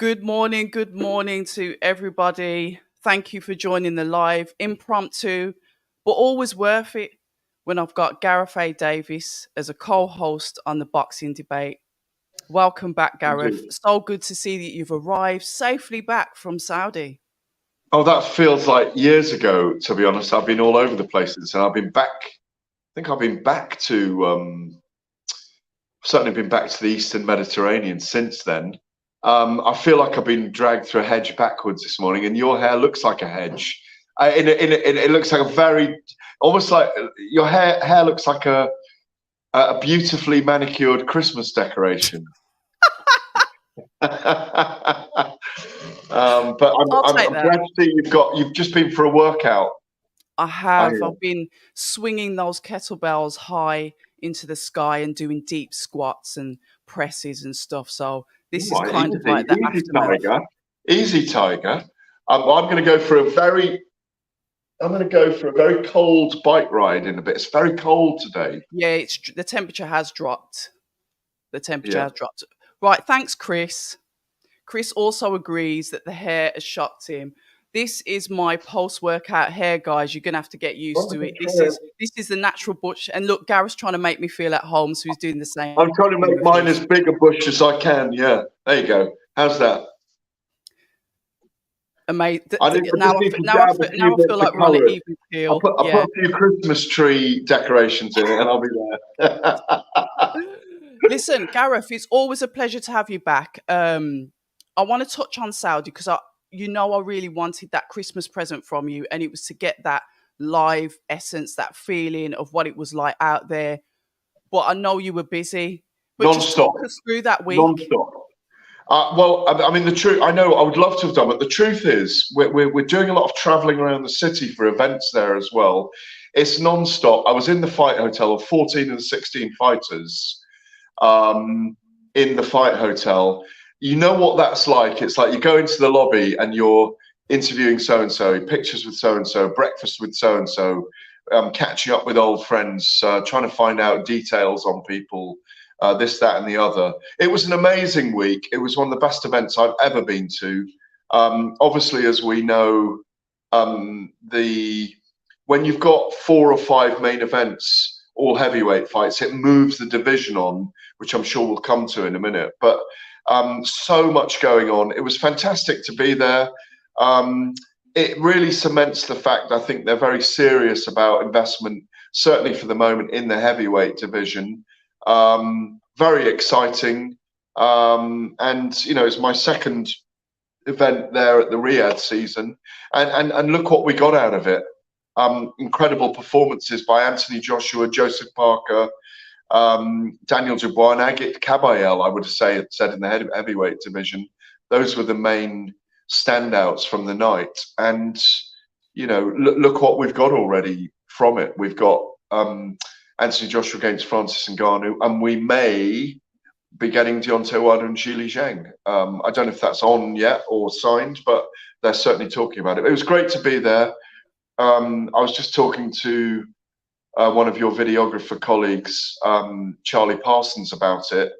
Good morning to everybody. Thank you for joining the live impromptu, but always worth it when I've got Gareth Davies as a co-host on the boxing debate. Welcome back, Gareth. Indeed. So good to see that you've arrived safely back from Saudi. Oh, that feels like years ago, to be honest. I've been all over the places and I've been back. I think I've been back to, certainly been back to the Eastern Mediterranean since then. I feel like I've been dragged through a hedge backwards this morning, and your hair looks like a hedge. It looks like a very, almost like your hair looks like a beautifully manicured Christmas decoration. But I'm glad to see you've just been for a workout. I have. I've been swinging those kettlebells high into the sky and doing deep squats and presses and stuff. So this is kind of like the aftermath. Easy, Tiger. I'm going to go for a very cold bike ride in a bit. It's very cold today. Yeah, the temperature has dropped. Has dropped. Right, thanks, Chris. Chris also agrees that the hair has shocked him. This is my post-workout hair, guys. You're gonna have to get used to it. This is the natural bush. And look, Gareth's trying to make me feel at home, so he's doing the same. I'm trying to make mine as big a bush as I can. Yeah, there you go. How's that? Amazing. Now I feel like we're on an even keel. I'll put a few Christmas tree decorations in it, and I'll be there. Listen, Gareth, it's always a pleasure to have you back. I want to touch on Saudi because I really wanted that Christmas present from you, and it was to get that live essence, that feeling of what it was like out there. But I know you were busy. But Non-stop. Just talk us through that week. Non-stop. Well, I mean, the truth, I know I would love to have done, but the truth is we're doing a lot of traveling around the city for events there as well. It's non-stop. I was in the fight hotel of 14 and 16 fighters in the fight hotel. You know what that's like. It's like you go into the lobby and you're interviewing so-and-so, pictures with so-and-so, breakfast with so-and-so, catching up with old friends, trying to find out details on people, this, that, and the other. It was an amazing week. It was one of the best events I've ever been to. Obviously, as we know, when you've got 4 or 5 main events, all heavyweight fights, it moves the division on, which I'm sure we'll come to in a minute. But so much going on. It was fantastic to be there. It really cements the fact, I think they're very serious about investment, certainly for the moment, in the heavyweight division. Very exciting. And, you know, it's my second event there at the Riyadh season. And look what we got out of it. Incredible performances by Anthony Joshua, Joseph Parker, Daniel Dubois, and Agit Kabayel, I would say, it said in the heavyweight division. Those were the main standouts from the night. And, you know, look what we've got already from it. We've got Anthony Joshua against Francis Ngannou, and we may be getting Deontay Wilder and Zhili Zhang. I don't know if that's on yet or signed, but they're certainly talking about it. It was great to be there. I was just talking to one of your videographer colleagues, Charlie Parsons, about it,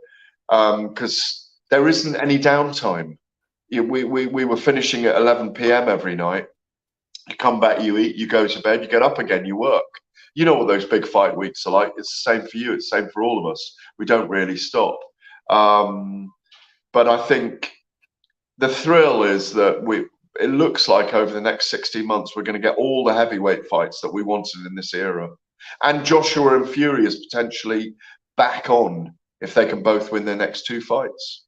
because there isn't any downtime. We were finishing at 11 p.m. every night. You come back, you eat, you go to bed, you get up again, you work. You know what those big fight weeks are like. It's the same for you. It's the same for all of us. We don't really stop. But I think the thrill is that it looks like over the next 16 months, we're going to get all the heavyweight fights that we wanted in this era. And Joshua and Fury is potentially back on if they can both win their next 2 fights.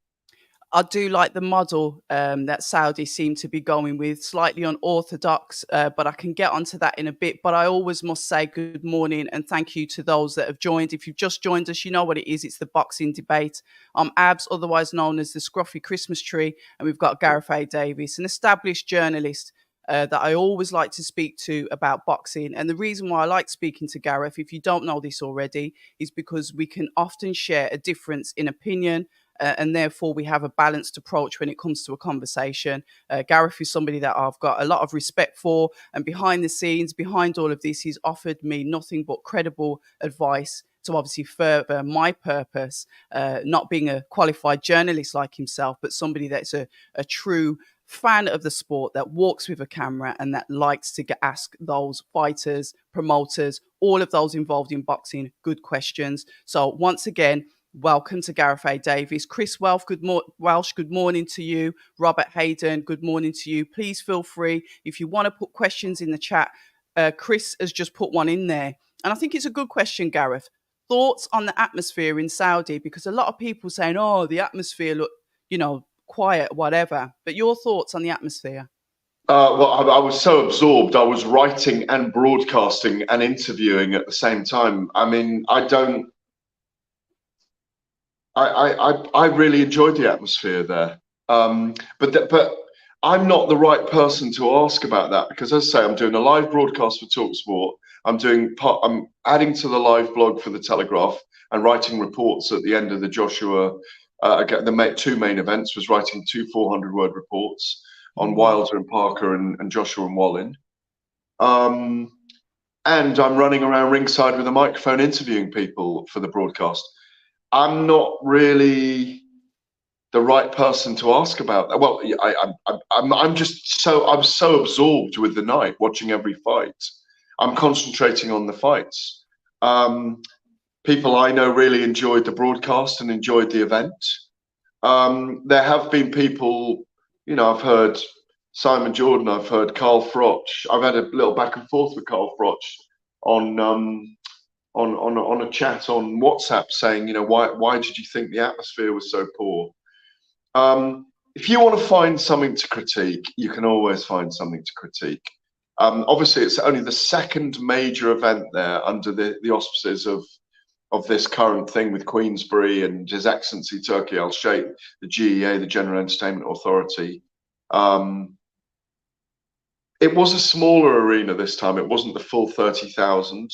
I do like the model that Saudi seem to be going with, slightly unorthodox, but I can get onto that in a bit. But I always must say good morning and thank you to those that have joined. If you've just joined us, you know what it is. It's the boxing debate. I'm Abs, otherwise known as the Scruffy Christmas Tree, and we've got Gareth Davies, an established journalist that I always like to speak to about boxing. And the reason why I like speaking to Gareth, if you don't know this already, is because we can often share a difference in opinion, and therefore we have a balanced approach when it comes to a conversation. Gareth is somebody that I've got a lot of respect for, and behind the scenes, behind all of this, he's offered me nothing but credible advice to obviously further my purpose, not being a qualified journalist like himself, but somebody that's a true fan of the sport, that walks with a camera and that likes to ask those fighters, promoters, all of those involved in boxing good questions. So once again, welcome to Gareth A. Davies. Chris Welsh, good morning to you. Robert Hayden, good morning to you. Please feel free, if you want to put questions in the chat. Chris has just put one in there. And I think it's a good question, Gareth. Thoughts on the atmosphere in Saudi? Because a lot of people saying, oh, the atmosphere, look, quiet, whatever. But your thoughts on the atmosphere? Well, I was so absorbed. I was writing and broadcasting and interviewing at the same time. I mean, I really enjoyed the atmosphere there. But I'm not the right person to ask about that, because, as I say, I'm doing a live broadcast for TalkSport. I'm adding to the live blog for the Telegraph and writing reports at the end of the Joshua. The two main events was writing 2 400-word reports on Wilder and Parker and Joshua and Wallin. And I'm running around ringside with a microphone interviewing people for the broadcast. I'm not really the right person to ask about that. Well, I'm so absorbed with the night, watching every fight. I'm concentrating on the fights. People I know really enjoyed the broadcast and enjoyed the event. There have been people, I've heard Simon Jordan, I've heard Carl Froch. I've had a little back and forth with Carl Froch on a chat on WhatsApp, saying, why did you think the atmosphere was so poor? If you want to find something to critique, you can always find something to critique. Obviously, it's only the second major event there under the auspices of this current thing with Queensberry and His Excellency Turki Al-Sheikh, the GEA, the General Entertainment Authority. It was a smaller arena this time. It wasn't the full 30,000.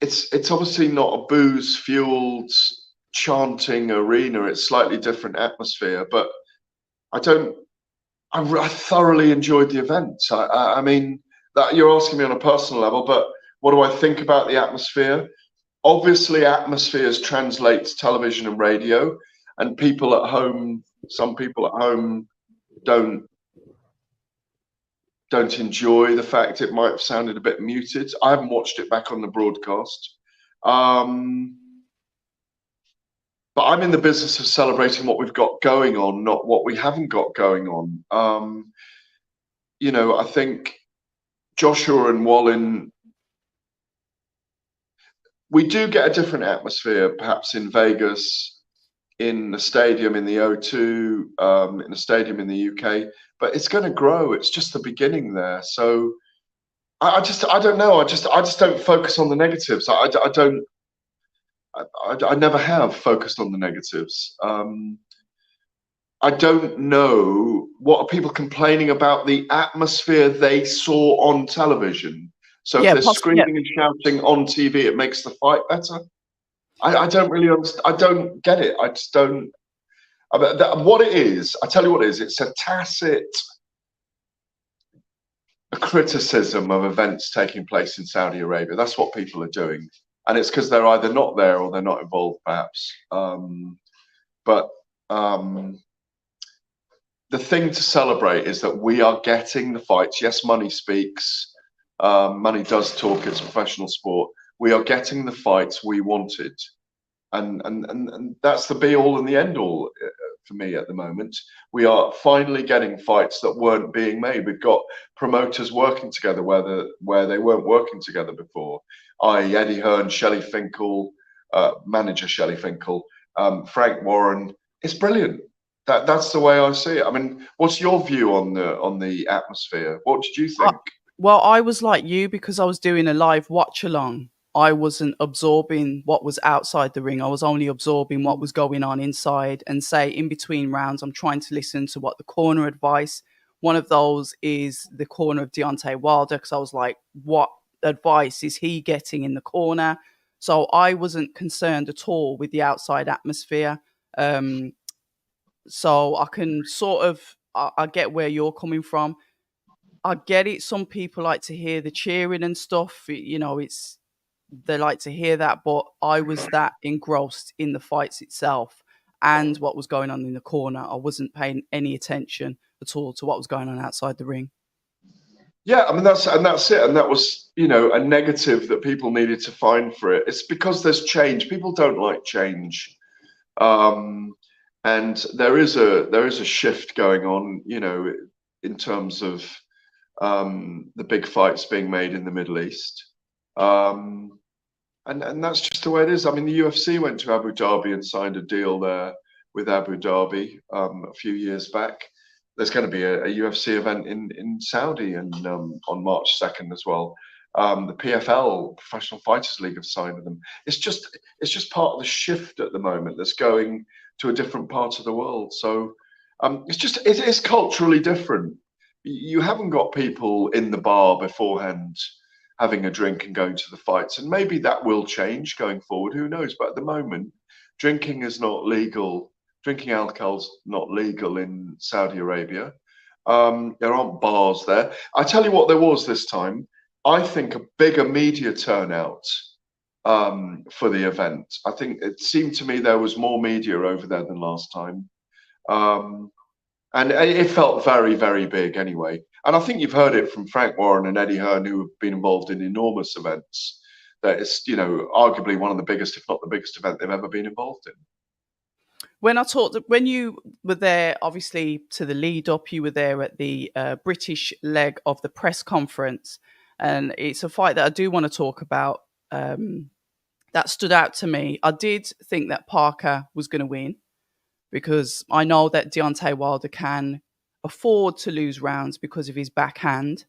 It's obviously not a booze-fueled chanting arena. It's slightly different atmosphere, but I thoroughly enjoyed the event. I mean, that you're asking me on a personal level, but what do I think about the atmosphere? Obviously, atmospheres translate to television and radio, and people at home, some people at home don't enjoy the fact it might have sounded a bit muted. I haven't watched it back on the broadcast. But I'm in the business of celebrating what we've got going on, not what we haven't got going on. I think Joshua and Wallin, we do get a different atmosphere, perhaps in Vegas, in the stadium in the O2, in the stadium in the UK, but it's going to grow. It's just the beginning there. So I don't know. I just don't focus on the negatives. I never have focused on the negatives. I don't know what are people complaining about the atmosphere they saw on television. So if they're screaming and shouting on TV, it makes the fight better. I don't really understand. I don't get it. I just don't. What it is, I tell you what it is. It's a tacit criticism of events taking place in Saudi Arabia. That's what people are doing, and it's because they're either not there or they're not involved, perhaps. But the thing to celebrate is that we are getting the fights. Yes, money speaks. Money does talk. It's a professional sport. We are getting the fights we wanted, and that's the be all and the end all for me at the moment. We are finally getting fights that weren't being made. We've got promoters working together where they weren't working together before, i.e. Eddie Hearn, Shelley Finkel, manager Shelley Finkel, Frank Warren. It's brilliant. That's the way I see it. I mean, what's your view on the atmosphere? What did you think? Well, I was like you, because I was doing a live watch along. I wasn't absorbing what was outside the ring. I was only absorbing what was going on inside. And say in between rounds, I'm trying to listen to what the corner advice. One of those is the corner of Deontay Wilder, because I was like, what advice is he getting in the corner? So I wasn't concerned at all with the outside atmosphere. So I can I get where you're coming from. I get it. Some people like to hear the cheering and stuff. You know, they like to hear that, but I was that engrossed in the fights itself and what was going on in the corner. I wasn't paying any attention at all to what was going on outside the ring. Yeah, I mean that's it, and that was, you know, a negative that people needed to find for it. It's because there's change. People don't like change, and there is a shift going on, you know, in terms of the big fights being made in the Middle East, and that's just the way it is. I mean, the UFC went to Abu Dhabi and signed a deal there with Abu Dhabi a few years back. There's going to be a UFC event in Saudi and on March 2nd as well. The PFL, Professional Fighters League, have signed with them. It's just part of the shift at the moment that's going to a different part of the world. So it is culturally different. You haven't got people in the bar beforehand having a drink and going to the fights, and maybe that will change going forward. Who knows? But at the moment, drinking is not legal. Drinking alcohol's not legal in Saudi Arabia. There aren't bars there. I tell you what, there was this time. I think a bigger media turnout for the event. I think it seemed to me there was more media over there than last time. And it felt very, very big anyway. And I think you've heard it from Frank Warren and Eddie Hearn, who have been involved in enormous events. That it's, you know, arguably one of the biggest, if not the biggest event they've ever been involved in. When you were there, obviously to the lead up, you were there at the British leg of the press conference, and it's a fight that I do want to talk about. That stood out to me. I did think that Parker was going to win because I know that Deontay Wilder can afford to lose rounds because of his backhand.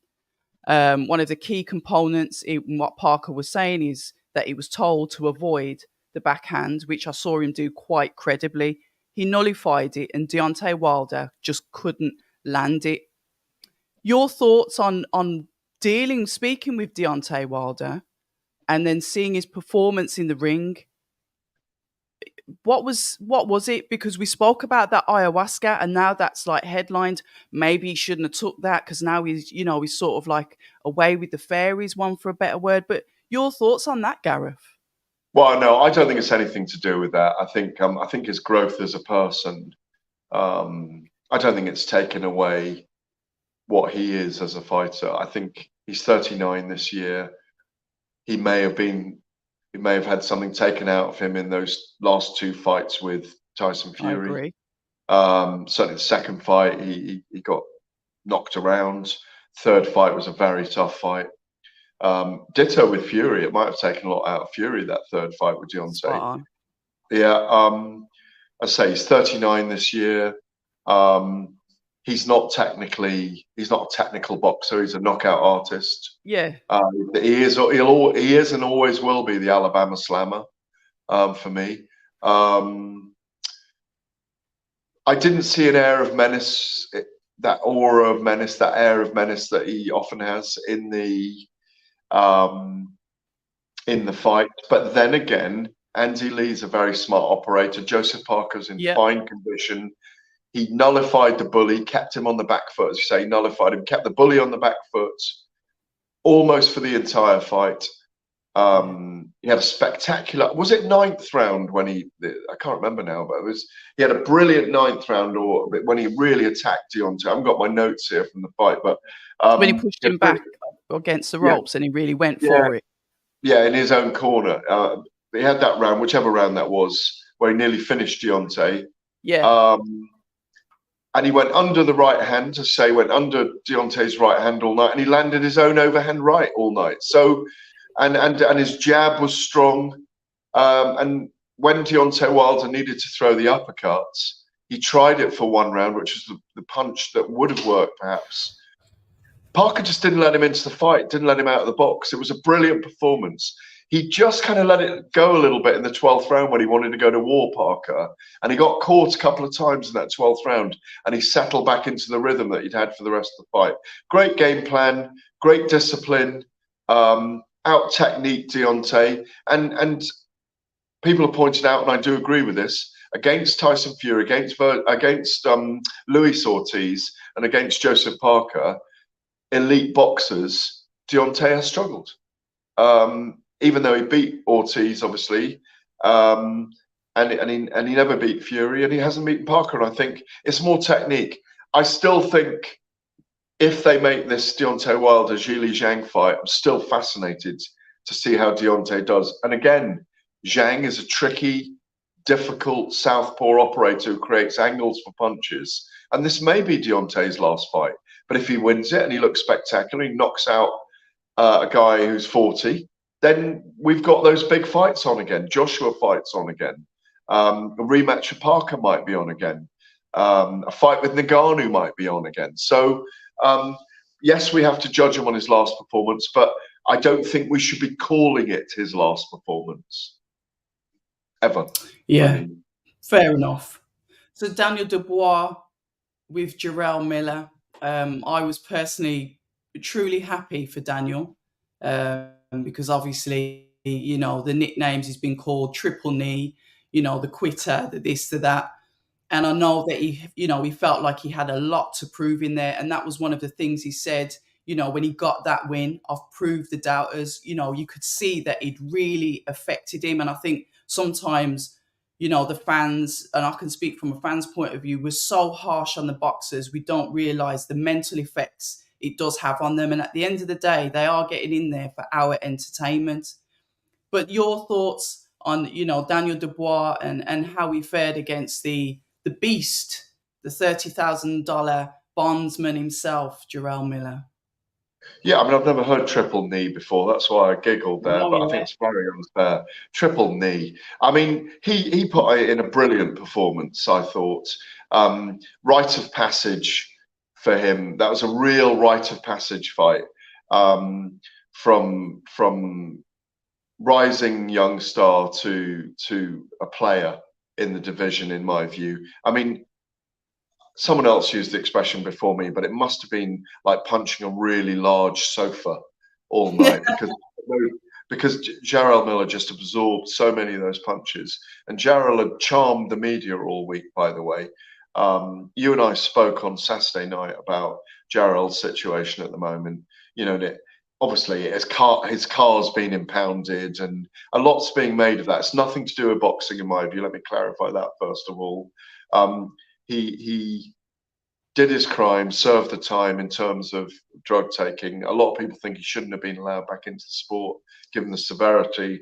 One of the key components in what Parker was saying is that he was told to avoid the backhand, which I saw him do quite credibly. He nullified it, and Deontay Wilder just couldn't land it. Your thoughts on speaking with Deontay Wilder, and then seeing his performance in the ring? What was it? Because we spoke about that ayahuasca, and now that's like headlined. Maybe he shouldn't have took that because now he's sort of like away with the fairies, one for a better word. But your thoughts on that, Gareth? Well, no, I don't think it's anything to do with that. I think his growth as a person. I don't think it's taken away what he is as a fighter. I think he's 39 this year. He may have had something taken out of him in those last two fights with Tyson Fury. I agree. Certainly the second fight, he got knocked around. Third fight was a very tough fight. Ditto with Fury. It might have taken a lot out of Fury, that third fight with Deontay. Yeah. I say he's 39 this year. He's not a technical boxer. He's a knockout artist. Yeah. He is and always will be the Alabama Slammer for me. I didn't see an air of menace, that aura of menace, that air of menace that he often has in the fight. But then again, Andy Lee's a very smart operator. Joseph Parker's in fine condition. He nullified the bully, kept him on the back foot, as you say, nullified him, kept the bully on the back foot almost for the entire fight. He had a spectacular, was it ninth round when I can't remember now, but he had a brilliant ninth round, or when he really attacked Deontay. I haven't got my notes here from the fight, but when he pushed him back against the ropes and he really went for it. Yeah, in his own corner. He had that round, whichever round that was, where he nearly finished Deontay. Yeah. And he went under the right hand, went under Deontay's right hand all night, and he landed his own overhand right all night. So, and his jab was strong. And when Deontay Wilder needed to throw the uppercuts, he tried it for one round, which was the punch that would have worked perhaps. Parker just didn't let him into the fight, didn't let him out of the box. It was a brilliant performance. He just kind of let it go a little bit in the 12th round when he wanted to go to war, Parker. And he got caught a couple of times in that 12th round, and he settled back into the rhythm that he'd had for the rest of the fight. Great game plan, great discipline, out-technique Deontay. And people have pointed out, and I do agree with this, against Tyson Fury, against Luis Ortiz, and against Joseph Parker, elite boxers, Deontay has struggled. Even though he beat Ortiz, obviously, and he never beat Fury, and he hasn't beaten Parker. And I think it's more technique. I still think if they make this Deontay Wilder-Zhilei Zhang fight, I'm still fascinated to see how Deontay does. And again, Zhang is a tricky, difficult southpaw operator who creates angles for punches. And this may be Deontay's last fight. But if he wins it and he looks spectacular, he knocks out a guy who's 40, then we've got those big fights on again. Joshua fights on again. A rematch of Parker might be on again. A fight with Ngannou might be on again. So, yes, we have to judge him on his last performance, but I don't think we should be calling it his last performance. Ever. Yeah, I mean, fair enough. So Daniel Dubois with Jarrell Miller. I was personally truly happy for Daniel because obviously, you know, the nicknames he's been called Triple Knee, you know, the quitter, the this, the that. And I know that he felt like he had a lot to prove in there. And that was one of the things he said, you know, when he got that win, I've proved the doubters, you know, you could see that it really affected him. And I think sometimes, you know, the fans, and I can speak from a fan's point of view, we're so harsh on the boxers. We don't realize the mental effects it does have on them. And at the end of the day, they are getting in there for our entertainment. But your thoughts on, you know, Daniel Dubois and how he fared against the beast, the $30,000 bondsman himself, Jarrell Miller. Yeah, I mean, I've never heard triple knee before. That's why I giggled there, but I think it's very unfair. Triple knee. I mean, he put in a brilliant performance, I thought. Rite of passage for him. That was a real rite of passage fight. From rising young star to a player in the division, in my view. I mean, someone else used the expression before me, but it must have been like punching a really large sofa all night because Jarrell Miller just absorbed so many of those punches. And Jarrell had charmed the media all week, by the way. You and I spoke on Saturday night about Jarrell's situation at the moment. You know, obviously his car's been impounded and a lot's being made of that. It's nothing to do with boxing, in my view. Let me clarify that first of all. He did his crime, served the time in terms of drug taking. A lot of people think he shouldn't have been allowed back into the sport, given the severity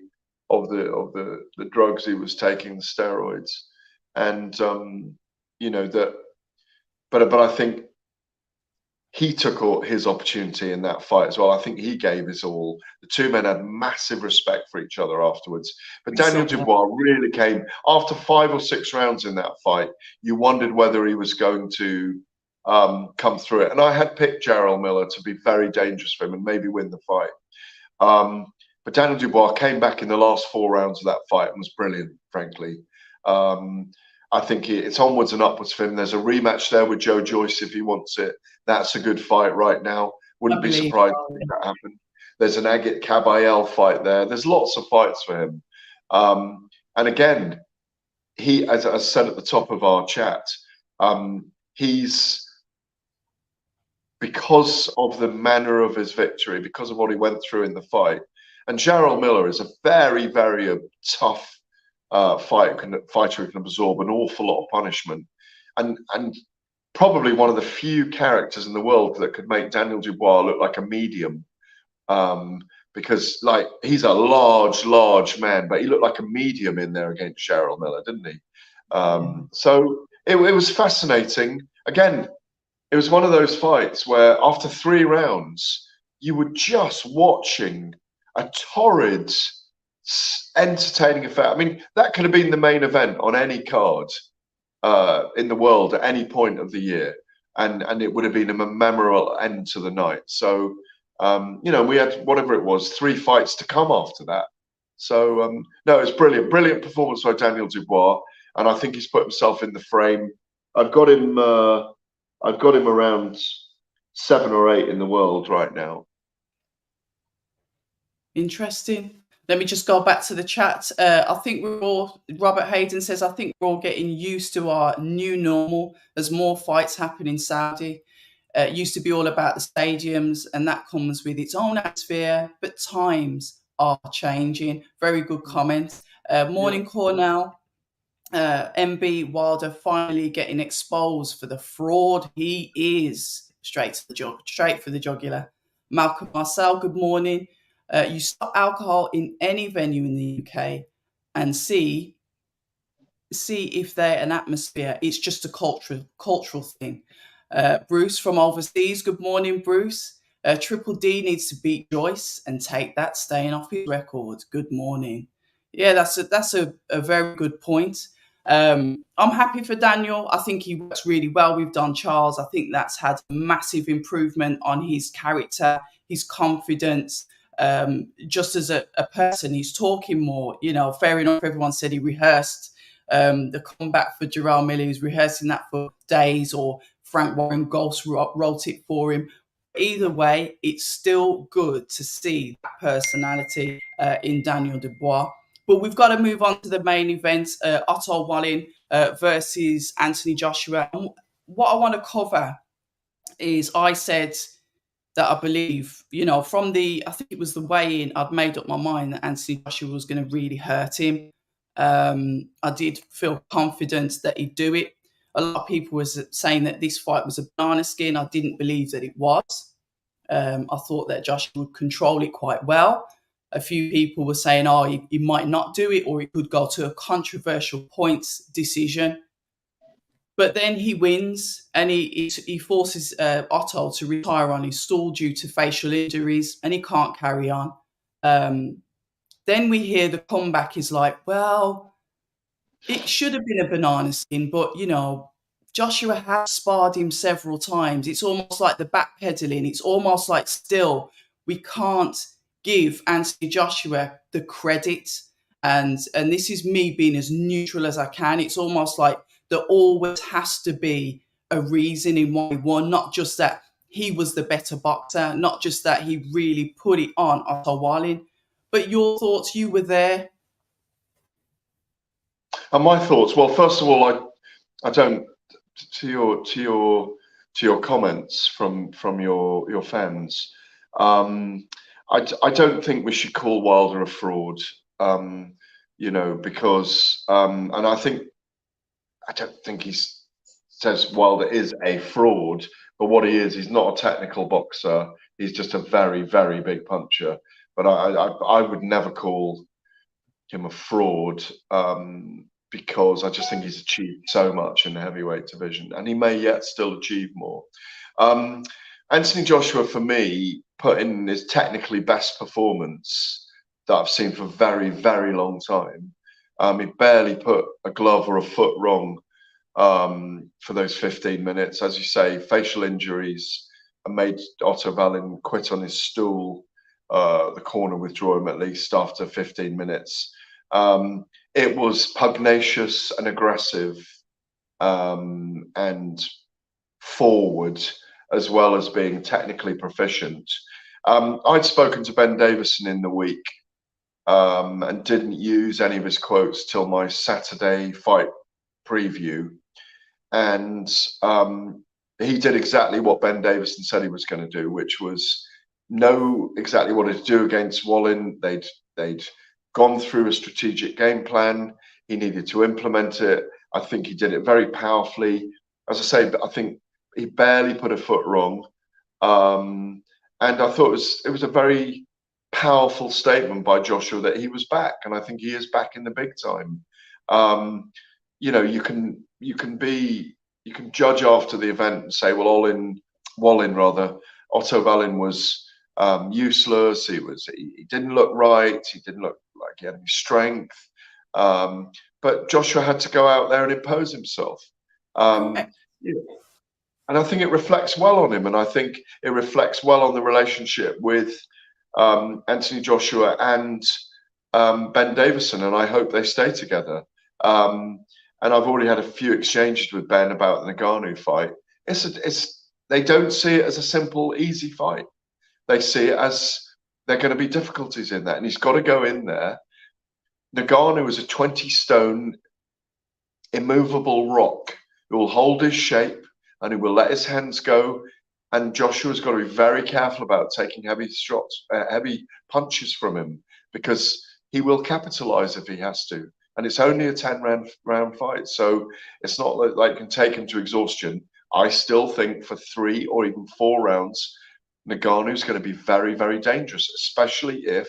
of the drugs he was taking, the steroids, and you know that. But I think he took his opportunity in that fight as well. I think he gave his all. The two men had massive respect for each other afterwards. But Daniel Dubois really came after 5 or 6 rounds in that fight. You wondered whether he was going to come through it. And I had picked Jarrell Miller to be very dangerous for him and maybe win the fight. But Daniel Dubois came back in the last 4 rounds of that fight and was brilliant, frankly. I think it's onwards and upwards for him. There's a rematch there with Joe Joyce if he wants it. That's a good fight right now. Wouldn't be surprised if that happened. There's an Agit Kabayel fight there. There's lots of fights for him. And again, he, as I said at the top of our chat, he's, because of the manner of his victory, because of what he went through in the fight. And Jarrell Miller is a very, very tough fighter who can absorb an awful lot of punishment, and probably one of the few characters in the world that could make Daniel Dubois look like a medium, because like he's a large man, but he looked like a medium in there against Jarrell Miller, didn't he? So it was fascinating. Again, it was one of those fights where after 3 rounds, you were just watching a torrid, entertaining affair. I mean, that could have been the main event on any card in the world at any point of the year, and it would have been a memorable end to the night. So, you know, we had whatever it was, 3 fights to come after that. So, no, it's brilliant performance by Daniel Dubois, and I think he's put himself in the frame. I've got him around 7 or 8 in the world right now. Interesting. Let me just go back to the chat. I think Robert Hayden says, I think we're all getting used to our new normal as more fights happen in Saudi. It used to be all about the stadiums, and that comes with its own atmosphere, but times are changing. Very good comment. Morning, Cornell. MB Wilder finally getting exposed for the fraud he is. Straight for the jugular. Malcolm Marcel, good morning. You stop alcohol in any venue in the UK and see if they're an atmosphere. It's just a cultural thing. Bruce from overseas, good morning, Bruce. Triple D needs to beat Joyce and take that staying off his record. Good morning. Yeah, that's a very good point. I'm happy for Daniel. I think he works really well with Don Charles. I think that's had a massive improvement on his character, his confidence. Just as a person, he's talking more. You know, fair enough. Everyone said he rehearsed the comeback for Jarrell Miller. He was rehearsing that for days, or Frank Warren Ghost wrote it for him. Either way, it's still good to see that personality in Daniel Dubois. But we've got to move on to the main event, Otto Wallin versus Anthony Joshua. And what I want to cover is, I said that I believe, you know, from I think it was the weigh-in, I'd made up my mind that Anthony Joshua was going to really hurt him. I did feel confident that he'd do it. A lot of people were saying that this fight was a banana skin. I didn't believe that it was. I thought that Joshua would control it quite well. A few people were saying, oh, he might not do it, or it could go to a controversial points decision. But then he wins, and he forces Otto to retire on his stool due to facial injuries, and he can't carry on. Then we hear the comeback is like, well, it should have been a banana skin, but, you know, Joshua has sparred him several times. It's almost like the backpedaling. It's almost like still we can't give Anthony Joshua the credit. And this is me being as neutral as I can. It's almost like there always has to be a reason in why he won, not just that he was the better boxer, not just that he really put it on Otto Wallin. But your thoughts, you were there. And my thoughts, well, first of all, I don't, to your comments from your fans, I don't think we should call Wilder a fraud, you know, because and I don't think he says Wilder is a fraud, but what he is, he's not a technical boxer. He's just a very, very big puncher. But I would never call him a fraud, because I just think he's achieved so much in the heavyweight division, and he may yet still achieve more. Anthony Joshua, for me, put in his technically best performance that I've seen for a very, very long time. He barely put a glove or a foot wrong for those 15 minutes. As you say, facial injuries made Otto Wallin quit on his stool. The corner withdraw him at least after 15 minutes. It was pugnacious and aggressive, and forward, as well as being technically proficient. I'd spoken to Ben Davison in the week, and didn't use any of his quotes till my Saturday fight preview. And he did exactly what Ben Davison said he was going to do, which was know exactly what to do against Wallin. They'd gone through a strategic game plan. He needed to implement it. I think he did it very powerfully. As I say, I think he barely put a foot wrong. And I thought it was a very powerful statement by Joshua that he was back, and I think he is back in the big time. You know, you can judge after the event and say, well, Otto Wallin was useless. He didn't look right. He didn't look like he had any strength. But Joshua had to go out there and impose himself. And I think it reflects well on him, and I think it reflects well on the relationship with Anthony Joshua and Ben Davison, and I hope they stay together. And I've already had a few exchanges with Ben about the Ngannou fight. They don't see it as a simple, easy fight. They see it as there are going to be difficulties in that, and he's got to go in there. Ngannou is a 20-stone, immovable rock who will hold his shape, and he will let his hands go and Joshua's got to be very careful about taking heavy shots, heavy punches from him, because he will capitalize if he has to. And it's only a 10-round fight, so it's not like you can take him to exhaustion. I still think for 3 or even 4 rounds, Ngannou's going to be very, very dangerous, especially if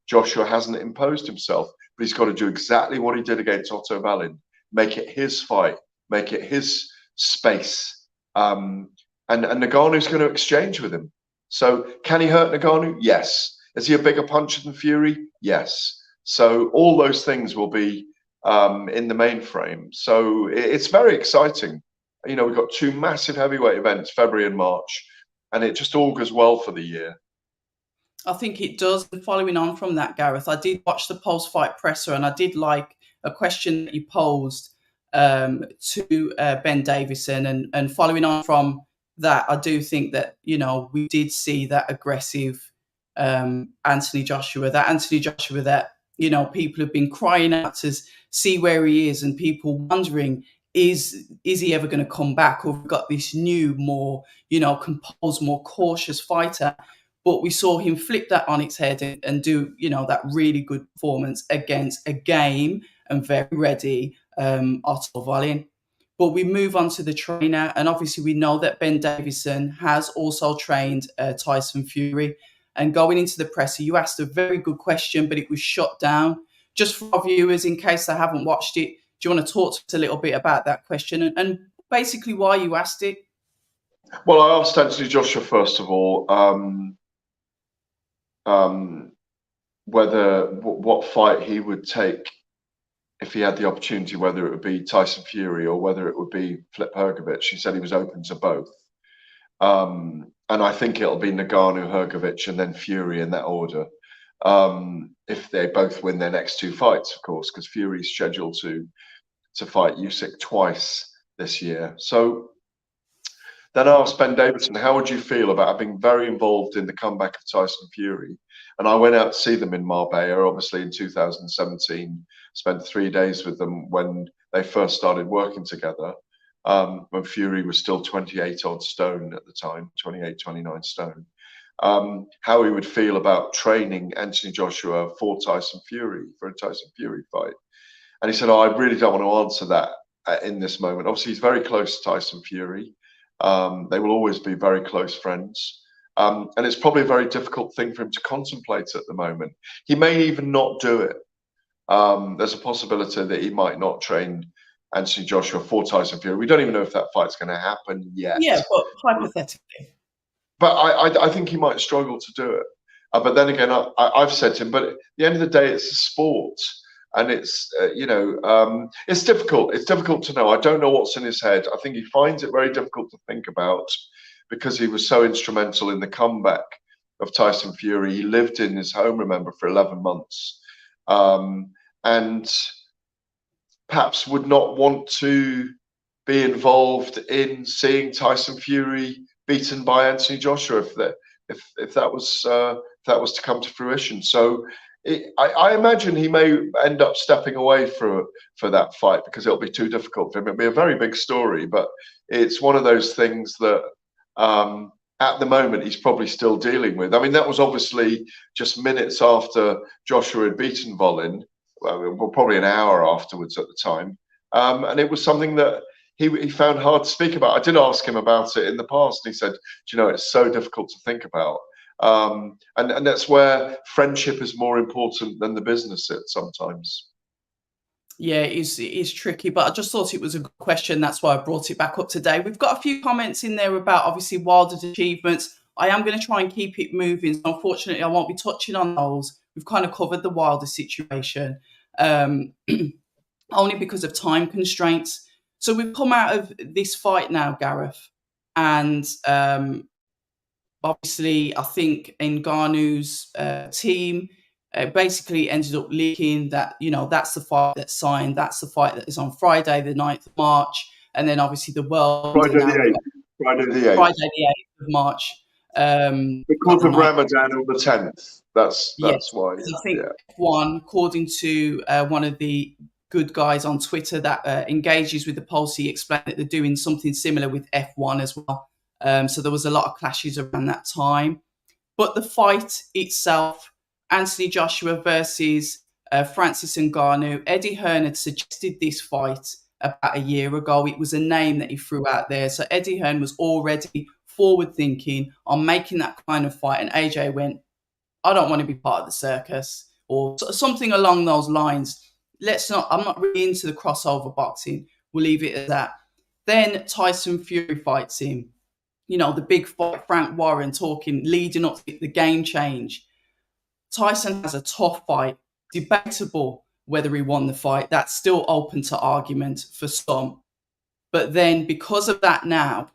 Joshua hasn't imposed himself. But he's got to do exactly what he did against Otto Wallin. Make it his fight. Make it his space. And Ngannou's going to exchange with him. So can he hurt Ngannou? Yes. Is he a bigger puncher than Fury? Yes. So all those things will be in the main frame. So it's very exciting. You know, we've got 2 massive heavyweight events, February and March, and it just augurs well for the year. I think it does. And following on from that, Gareth, I did watch the post-fight presser, and I did like a question that you posed to Ben Davison. And following on from that, I do think that, you know, we did see that aggressive Anthony Joshua that, you know, people have been crying out to see where he is, and people wondering, is he ever going to come back? Or we've got this new, more, you know, composed, more cautious fighter. But we saw him flip that on its head and do, you know, that really good performance against a game and very ready Otto Wallin. But we move on to the trainer, and obviously we know that Ben Davison has also trained Tyson Fury. And going into the presser, you asked a very good question, but it was shut down. Just for our viewers, in case they haven't watched it, do you want to talk to us a little bit about that question and basically why you asked it? Well, I asked Anthony Joshua, first of all, what fight he would take if he had the opportunity, whether it would be Tyson Fury or whether it would be Filip Hrgović. He said he was open to both. And I think it'll be Ngannou, Hrgović, and then Fury in that order. If they both win their next 2 fights, of course, because Fury's scheduled to fight Usyk twice this year. So then I asked Ben Davidson, how would you feel about having very involved in the comeback of Tyson Fury? And I went out to see them in Marbella, obviously in 2017, spent 3 days with them when they first started working together, when Fury was still 28 odd stone at the time, 28, 29 stone. How he would feel about training Anthony Joshua for a Tyson Fury fight. And he said, I really don't want to answer that in this moment. Obviously, he's very close to Tyson Fury. They will always be very close friends. And it's probably a very difficult thing for him to contemplate at the moment. He may even not do it. There's a possibility that he might not train Anthony Joshua for Tyson Fury. We don't even know if that fight's going to happen yet. Yeah, but hypothetically. But I think he might struggle to do it. But then again, I've said to him, but at the end of the day, it's a sport. And it's, it's difficult. It's difficult to know. I don't know what's in his head. I think he finds it very difficult to think about because he was so instrumental in the comeback of Tyson Fury. He lived in his home, remember, for 11 months. And perhaps would not want to be involved in seeing Tyson Fury beaten by Anthony Joshua if that was to come to fruition. So I imagine he may end up stepping away for that fight because it'll be too difficult for him. It'll be a very big story, but it's one of those things that at the moment he's probably still dealing with. I mean, that was obviously just minutes after Joshua had beaten Wallin, well, probably an hour afterwards at the time, and it was something that he found hard to speak about. I did ask him about it in the past, and he said, it's so difficult to think about. And that's where friendship is more important than the business sometimes. Yeah, it is tricky, but I just thought it was a good question. That's why I brought it back up today. We've got a few comments in there about obviously Wilder's achievements. I am going to try and keep it moving. So unfortunately, I won't be touching on those. We've kind of covered the Wilder situation, only because of time constraints. So we've come out of this fight now, Gareth, and obviously, I think Ngannou's team basically ended up leaking that, that's the fight that's signed. That's the fight that is on Friday, the 9th of March. And then obviously the world. Friday the 8th of March. Because of Ramadan on the 10th. That's why. I think F1, according to one of the good guys on Twitter that engages with the Pulse, he explained that they're doing something similar with F1 as well. So there was a lot of clashes around that time. But the fight itself, Anthony Joshua versus Francis Ngannou, Eddie Hearn had suggested this fight about a year ago. It was a name that he threw out there. So Eddie Hearn was already forward thinking on making that kind of fight. And AJ went, I don't want to be part of the circus, or something along those lines. I'm not really into the crossover boxing. We'll leave it at that. Then Tyson Fury fights him. You know, the big fight, Frank Warren talking, leading up to the game change. Tyson has a tough fight. Debatable whether he won the fight. That's still open to argument for some. But then because of that now,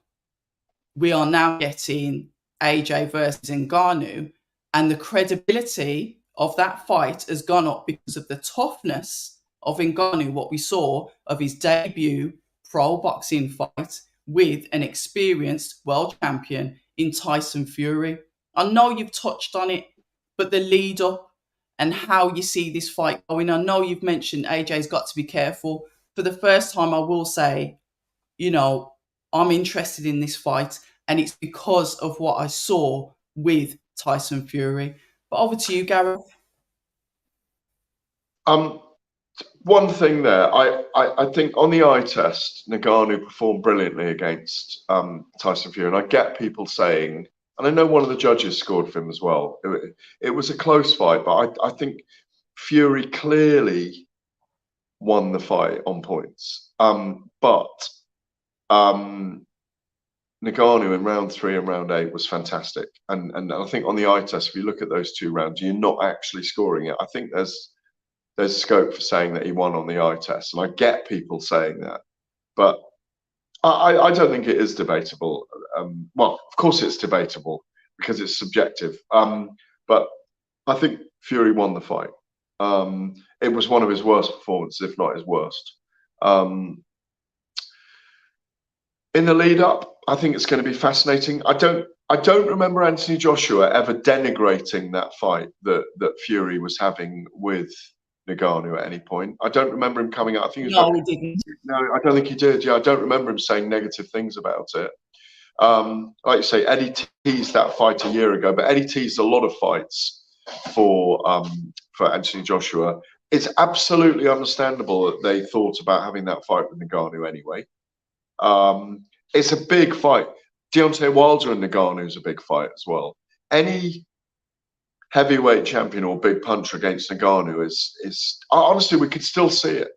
we are now getting AJ versus Ngannou, and the credibility of that fight has gone up because of the toughness of Ngannou, what we saw of his debut pro boxing fight with an experienced world champion in Tyson Fury. I know you've touched on it, but the lead up and how you see this fight going, I know you've mentioned AJ's got to be careful. For the first time, I will say, you know, I'm interested in this fight, and it's because of what I saw with Tyson Fury. But over to you, Gareth. One thing there, I think on the eye test, Ngannou performed brilliantly against Tyson Fury, and I get people saying, and I know one of the judges scored for him as well. It was a close fight, but I think Fury clearly won the fight on points. But Ngannou in round 3 and round 8 was fantastic, and I think on the eye test, if you look at those 2 rounds, you're not actually scoring it. I think there's scope for saying that he won on the eye test, and I get people saying that, but I don't think it is debatable. Well, of course it's debatable because it's subjective, but I think Fury won the fight. It was one of his worst performances, if not his worst. In the lead up, I think it's going to be fascinating. I don't remember Anthony Joshua ever denigrating that fight that Fury was having with Ngannou at any point. I don't remember him coming out. I think he was No, he didn't. No, I don't think he did. Yeah, I don't remember him saying negative things about it. Like you say, Eddie teased that fight a year ago, but Eddie teased a lot of fights for Anthony Joshua. It's absolutely understandable that they thought about having that fight with Ngannou anyway. It's a big fight. Deontay Wilder and Ngannou is a big fight as well. Any heavyweight champion or big puncher against Ngannou is honestly, we could still see it.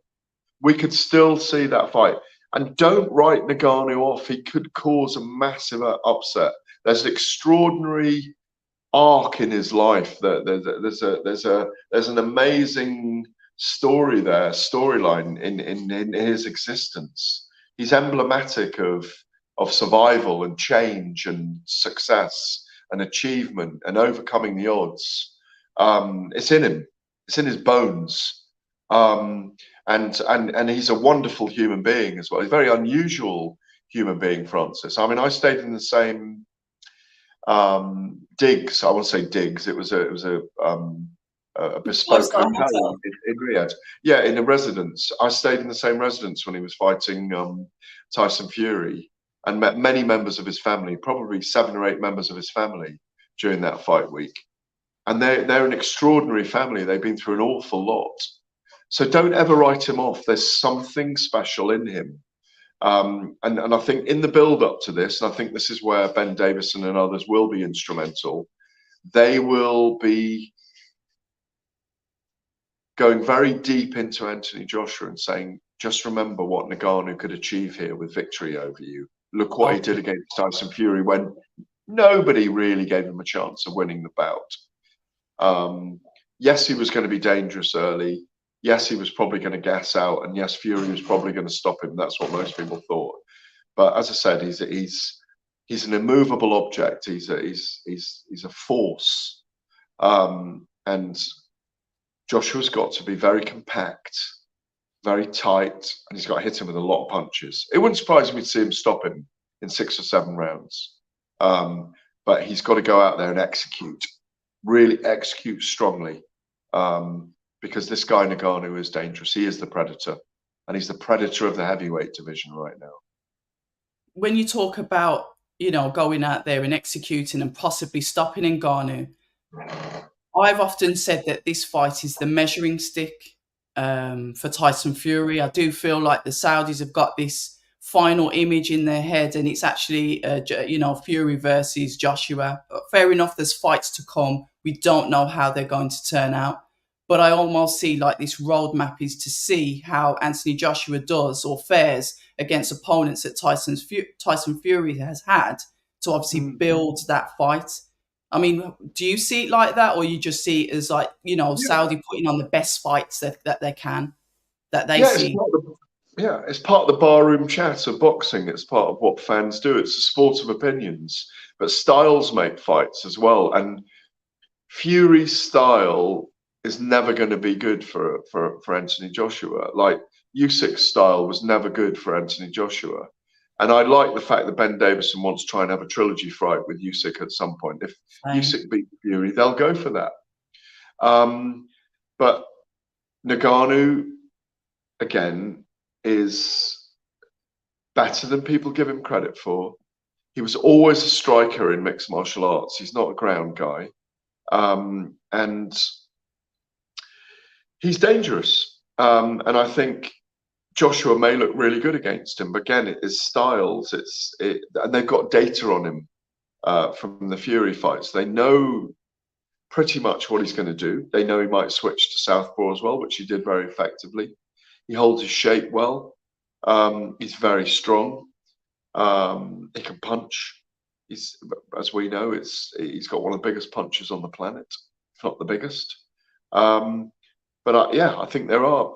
We could still see that fight. And don't write Ngannou off. He could cause a massive upset. There's an extraordinary arc in his life. There's an amazing storyline in his existence. He's emblematic of survival and change and success and achievement and overcoming the odds. It's in him. It's in his bones. And he's a wonderful human being as well. He's a very unusual human being, Francis. I mean, I stayed in the same digs. I won't say digs. It was a bespoke hotel in Riyadh. Yeah, in a residence. I stayed in the same residence when he was fighting Tyson Fury, and met many members of his family, probably 7 or 8 members of his family during that fight week. And they're an extraordinary family. They've been through an awful lot. So don't ever write him off. There's something special in him. And I think in the build up to this, and I think this is where Ben Davidson and others will be instrumental, they will be going very deep into Anthony Joshua and saying, just remember what Ngannou could achieve here with victory over you. Look what he did against Tyson Fury when nobody really gave him a chance of winning the bout. Yes, he was going to be dangerous early. Yes, he was probably going to gas out, and yes, Fury was probably going to stop him. That's what most people thought. But as I said, he's an immovable object. He's a force, and Joshua's got to be very compact, very tight, and he's got to hit him with a lot of punches. It wouldn't surprise me to see him stop him in 6 or 7 rounds. But he's got to go out there and execute, really execute strongly. Because this guy Ngannou is dangerous. He is the predator, and he's the predator of the heavyweight division right now. When you talk about, going out there and executing and possibly stopping Ngannou. I've often said that this fight is the measuring stick for Tyson Fury. I do feel like the Saudis have got this final image in their head, and it's actually, Fury versus Joshua. Fair enough, there's fights to come. We don't know how they're going to turn out. But I almost see like this roadmap is to see how Anthony Joshua does or fares against opponents that Tyson Fury has had to obviously build that fight. I mean, do you see it like that, or you just see it as like, Saudi putting on the best fights that they can, that they see? It's part of the barroom chat of boxing. It's part of what fans do. It's a sport of opinions, but styles make fights as well. And Fury's style is never going to be good for Anthony Joshua. Like Usyk's style was never good for Anthony Joshua. And I like the fact that Ben Davidson wants to try and have a trilogy fight with Usyk at some point. If Usyk beats Fury, they'll go for that. But Ngannou, again, is better than people give him credit for. He was always a striker in mixed martial arts. He's not a ground guy. And he's dangerous. And I think Joshua may look really good against him, but again, it's styles. And they've got data on him from the Fury fights. They know pretty much what he's going to do. They know he might switch to southpaw as well, which he did very effectively. He holds his shape well. He's very strong. He can punch. As we know, he's got one of the biggest punches on the planet, if not the biggest. I think there are.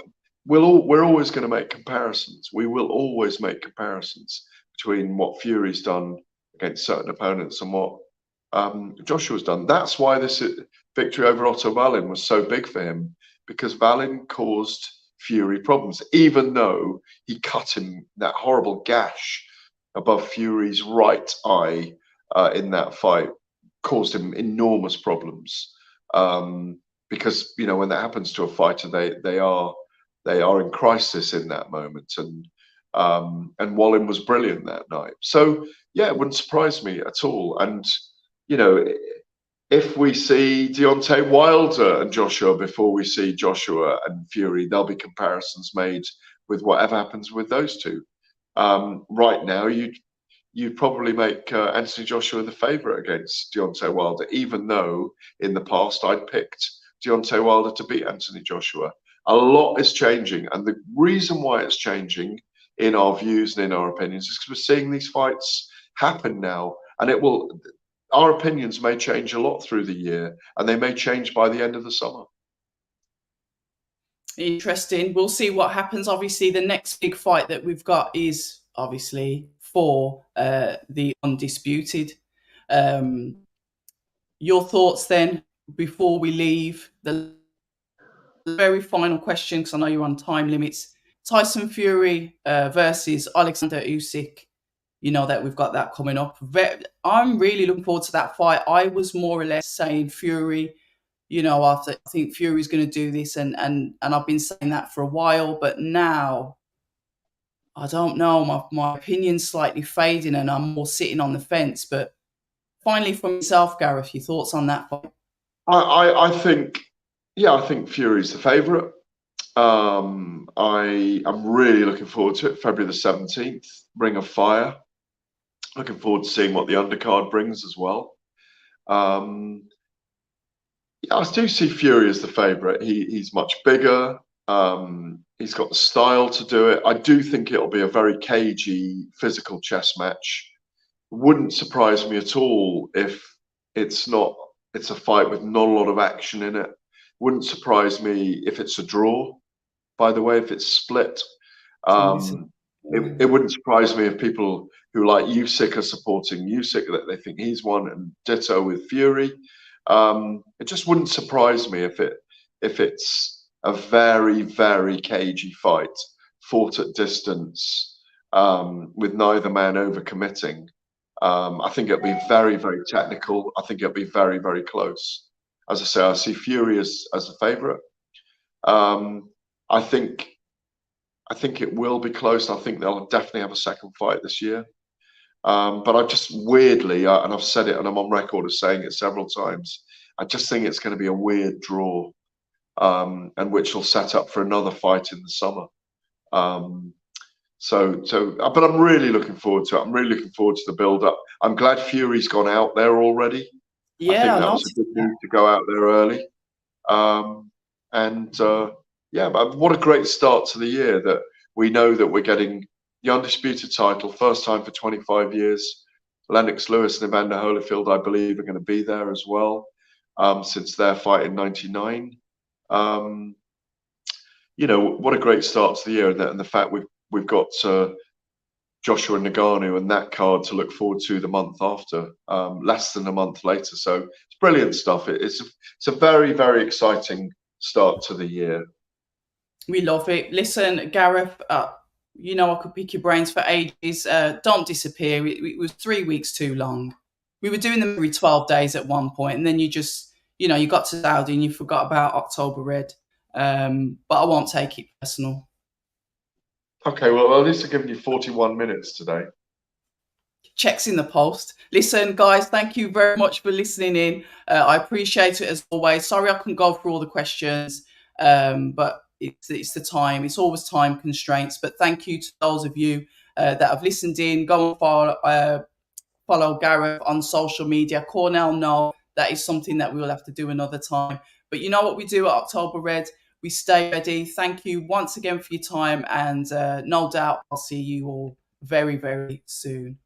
We're always going to make comparisons. We will always make comparisons between what Fury's done against certain opponents and what Joshua's done. That's why this victory over Otto Wallin was so big for him, because Wallin caused Fury problems, even though he cut him that horrible gash above Fury's right eye in that fight, caused him enormous problems. Because when that happens to a fighter, they are in crisis in that moment, and Wallin was brilliant that night. So it wouldn't surprise me at all. And if we see Deontay Wilder and Joshua before we see Joshua and Fury, there'll be comparisons made with whatever happens with those two. Right now, you'd probably make Anthony Joshua the favourite against Deontay Wilder, even though in the past I'd picked Deontay Wilder to beat Anthony Joshua. A lot is changing, and the reason why it's changing in our views and in our opinions is because we're seeing these fights happen now, and our opinions may change a lot through the year, and they may change by the end of the summer. Interesting. We'll see what happens. Obviously, the next big fight that we've got is obviously for the undisputed. Your thoughts then before we leave? The very final question, because I know you're on time limits. Tyson Fury versus Alexander Usyk. That we've got that coming up. I'm really looking forward to that fight. I was more or less saying Fury, after I think Fury's going to do this, and I've been saying that for a while, but now I don't know. My opinion's slightly fading, and I'm more sitting on the fence. But finally, for myself, Gareth, your thoughts on that fight? I think Fury's the favourite. I am really looking forward to it. February the 17th, Ring of Fire. Looking forward to seeing what the undercard brings as well. I do see Fury as the favourite. He's much bigger. He's got the style to do it. I do think it'll be a very cagey, physical chess match. Wouldn't surprise me at all if it's a fight with not a lot of action in it. Wouldn't surprise me if it's a draw, by the way, if it's split. It wouldn't surprise me if people who like Usyk are supporting Usyk, that they think he's won, and ditto with Fury. It just wouldn't surprise me if it's a very, very cagey fight, fought at distance, with neither man overcommitting. I think it'll be very, very technical. I think it'll be very, very close. As I say, I see Fury as the favourite. I think it will be close. I think they'll definitely have a second fight this year. But I just weirdly, and I've said it and I'm on record as saying it several times, I just think it's going to be a weird draw, and which will set up for another fight in the summer. But I'm really looking forward to it. I'm really looking forward to the build-up. I'm glad Fury's gone out there already. I think that was a good move to go out there early. Yeah, but what a great start to the year that we know that we're getting the undisputed title, first time for 25 years. Lennox Lewis and Evander Holyfield, I believe, are going to be there as well, since their fight in '99. What a great start to the year, and the fact we've got Joshua Ngannou and that card to look forward to the month after, less than a month later. So it's brilliant stuff. It's a very, very exciting start to the year. We love it. Listen, Gareth, I could pick your brains for ages. Don't disappear. It was 3 weeks too long. We were doing them every 12 days at one point, and then you just, you got to Saudi and you forgot about October Red. But I won't take it personal. Okay, well, at least I've given you 41 minutes today. Checks in the post. Listen, guys, thank you very much for listening in. I appreciate it as always. Sorry I couldn't go through all the questions, but it's the time. It's always time constraints. But thank you to those of you that have listened in. Go and follow Gareth on social media. Cornell, no, that is something that we will have to do another time. But you know what we do at October Red? We stay ready. Thank you once again for your time. And no doubt I'll see you all very, very soon.